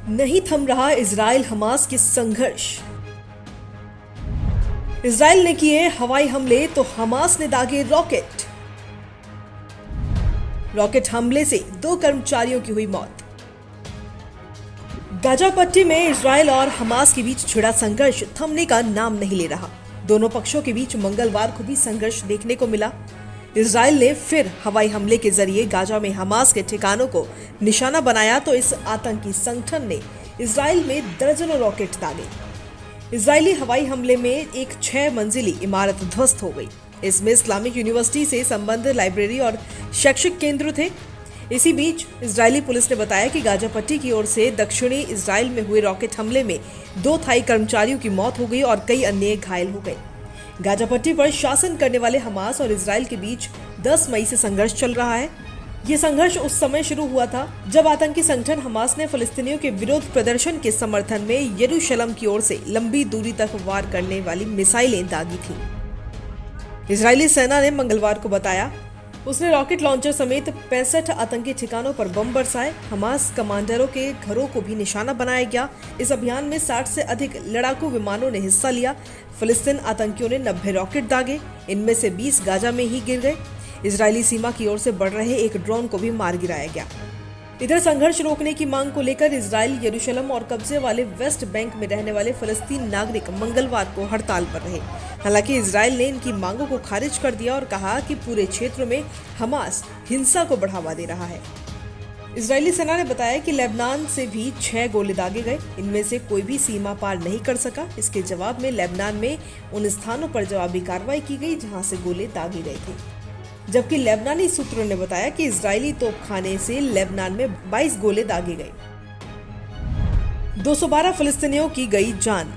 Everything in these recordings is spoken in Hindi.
नहीं थम रहा इजराइल हमास के संघर्ष। इजराइल ने किए हवाई हमले तो हमास ने दागे रॉकेट। रॉकेट हमले से 2 कर्मचारियों की हुई मौत। गाजा पट्टी में इजराइल और हमास के बीच छिड़ा संघर्ष थमने का नाम नहीं ले रहा। दोनों पक्षों के बीच मंगलवार को भी संघर्ष देखने को मिला। इजराइल ने फिर हवाई हमले के जरिए गाजा में हमास के ठिकानों को निशाना बनाया तो इस आतंकी संगठन ने इजराइल में दर्जनों रॉकेट दागे। इजरायली हवाई हमले में एक 6 मंजिली इमारत ध्वस्त हो गई। इसमें इस्लामिक यूनिवर्सिटी से संबद्ध लाइब्रेरी और शैक्षिक केंद्र थे। इसी बीच इजरायली पुलिस ने बताया कि गाजा पट्टी की ओर से दक्षिणी इजराइल में हुए रॉकेट हमले में 2 थाई कर्मचारियों की मौत हो गई और कई अन्य घायल हो गए। गाजा पट्टी पर शासन करने वाले हमास और इजराइल के बीच 10 मई से संघर्ष चल रहा है। ये संघर्ष उस समय शुरू हुआ था जब आतंकी संगठन हमास ने फिलिस्तीनियों के विरोध प्रदर्शन के समर्थन में यरूशलेम की ओर से लंबी दूरी तक वार करने वाली मिसाइलें दागी थी। इजरायली सेना ने मंगलवार को बताया उसने रॉकेट लॉन्चर समेत 65 आतंकी ठिकानों पर बम बरसाए। हमास कमांडरों के घरों को भी निशाना बनाया गया। इस अभियान में 60 से अधिक लड़ाकू विमानों ने हिस्सा लिया। फिलिस्तीन आतंकियों ने 90 रॉकेट दागे, इनमें से 20 गाजा में ही गिर गए। इजरायली सीमा की ओर से बढ़ रहे एक ड्रोन को भी मार गिराया गया। इधर संघर्ष रोकने की मांग को लेकर इजराइल, यरूशलेम और कब्जे वाले वेस्ट बैंक में रहने वाले फिलिस्तीन नागरिक मंगलवार को हड़ताल पर रहे। हालांकि इजराइल ने इनकी मांगों को खारिज कर दिया और कहा कि पूरे क्षेत्र में हमास हिंसा को बढ़ावा दे रहा है। इजरायली सेना ने बताया कि लेबनान से भी 6 गोले दागे गए, इनमें से कोई भी सीमा पार नहीं कर सका। इसके जवाब में लेबनान में उन स्थानों पर जवाबी कार्रवाई की गई जहां से गोले दागे गए थे। जबकि लेबनानी सूत्रों ने बताया कि इजरायली तोपखाने से लेबनान में 22 गोले दागे गए। 212 फिलिस्तीनियों की गई जान।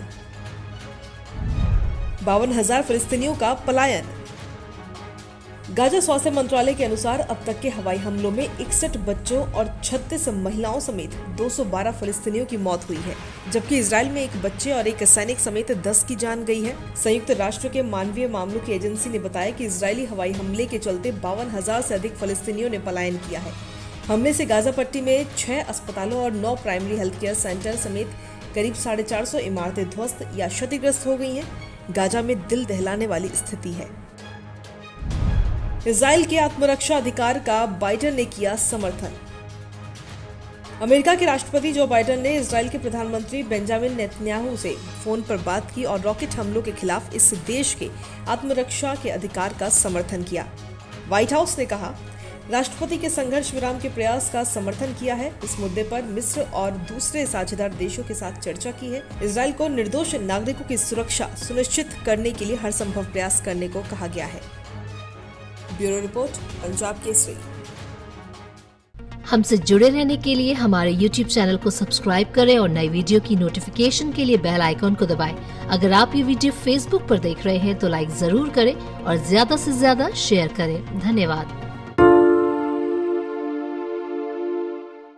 52,000 फिलिस्तीनियों का पलायन। गाजा स्वास्थ्य मंत्रालय के अनुसार अब तक के हवाई हमलों में 61 बच्चों और 36 महिलाओं समेत 212 फिलिस्तीनियों की मौत हुई है, जबकि इजराइल में एक बच्चे और एक सैनिक समेत 10 की जान गई है। संयुक्त राष्ट्र के मानवीय मामलों की एजेंसी ने बताया कि इजरायली हवाई हमले के चलते 52,000 से अधिक फिलिस्तीनियों ने पलायन किया है। हमले से गाजा पट्टी में 6 अस्पतालों और 9 प्राइमरी हेल्थ केयर सेंटर समेत करीब 450 इमारतें ध्वस्त या क्षतिग्रस्त हो गई हैं। गाजा में दिल दहलाने वाली स्थिति है। इजराइल के आत्मरक्षा अधिकार का बाइडेन ने किया समर्थन। अमेरिका के राष्ट्रपति जो बाइडेन ने इजराइल के प्रधानमंत्री बेंजामिन नेतन्याहू से फोन पर बात की और रॉकेट हमलों के खिलाफ इस देश के आत्मरक्षा के अधिकार का समर्थन किया। व्हाइट हाउस ने कहा, राष्ट्रपति के संघर्ष विराम के प्रयास का समर्थन किया है। इस मुद्दे पर मिस्र और दूसरे साझेदार देशों के साथ चर्चा की है। इजराइल को निर्दोष नागरिकों की सुरक्षा सुनिश्चित करने के लिए हर संभव प्रयास करने को कहा गया है। Bureau report, Punjab Kesari. हमसे जुड़े रहने के लिए हमारे YouTube चैनल को सब्सक्राइब करें और नई वीडियो की नोटिफिकेशन के लिए बेल आइकॉन को दबाएं। अगर आप ये वीडियो Facebook पर देख रहे हैं तो लाइक जरूर करें और ज्यादा से ज्यादा शेयर करें। धन्यवाद।